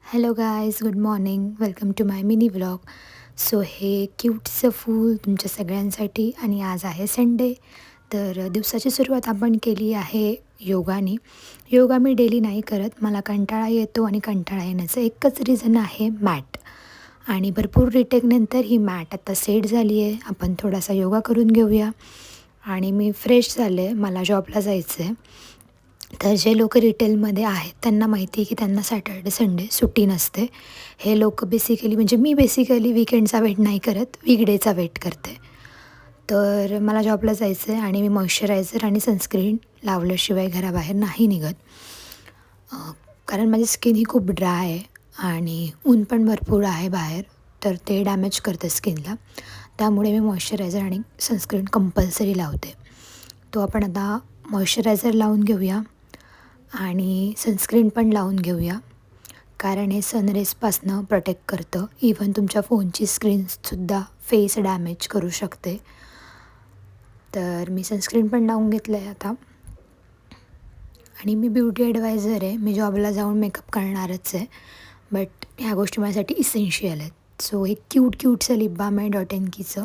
Hello guys, good morning. Welcome to my mini vlog. So हे क्यूटचं फूल तुमच्या सगळ्यांसाठी आणि आज आहे संडे. तर दिवसाची सुरुवात आपण केली आहे योगाने. योगा मी डेली नाही करत, मला कंटाळा येतो आणि कंटाळा येण्याचं एकच रिझन आहे मॅट. आणि भरपूर रिटेकनंतर ही मॅट आता सेट झाली आहे. आपण थोडासा योगा करून घेऊया. आणि मी फ्रेश झाले, मला जॉबला जायचं आहे. तर जे लोक रिटेलमध्ये आहेत त्यांना माहिती आहे की त्यांना सॅटर्डे संडे सुट्टी नसते. हे लोक बेसिकली म्हणजे मी बेसिकली विकेंडचा वेट नाही करत, वीकडेचा वेट करते. तर मला जॉबला जायचं आहे आणि मी मॉइश्चरायझर आणि सनस्क्रीन लावल्याशिवाय घराबाहेर नाही निघत. कारण माझी स्किन ही खूप ड्राय आहे आणि ऊन पण भरपूर आहे बाहेर, तर ते डॅमेज करतं स्किनला. त्यामुळे मी मॉइश्चरायझर आणि सनस्क्रीन कंपल्सरी लावते. तो आपण आता मॉइश्चरायझर लावून घेऊया आणि सनस्क्रीन पण लावून घेऊया, कारण हे सनरेजपासनं प्रोटेक्ट करतं. इवन तुमच्या फोनची स्क्रीनसुद्धा फेस डॅमेज करू शकते. तर मी सनस्क्रीन पण लावून घेतलं आहे आता. आणि मी ब्युटी ॲडवायझर आहे, मी जॉबला जाऊन मेकअप करणारच आहे, बट ह्या गोष्टी माझ्यासाठी इसेन्शियल आहेत. सो हे क्यूटचं लिप बाम आहे डॉट&कीचं.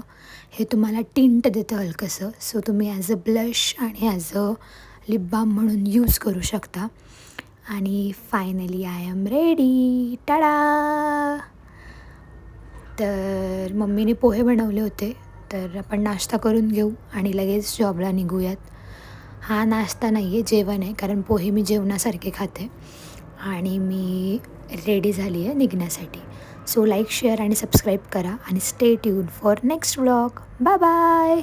हे तुम्हाला टिंट देतं हलकंसं, सो तुम्ही ॲज अ ब्लश आणि ॲज अ लिप बाम म्हणून यूज करू शकता. आणि फायनली आय एम रेडी. टाडा. तर मम्मीने पोहे बनवले होते, तर आपण नाश्ता करून घेऊ आणि लगेच जॉबला निघूयात. हा नाश्ता नाही आहे, जेवण आहे, कारण पोहे मी जेवणासारखे खाते. आणि मी रेडी झाली आहे निघण्यासाठी. सो लाईक, शेअर आणि सबस्क्राईब करा आणि stay tune for next vlog. Bye bye.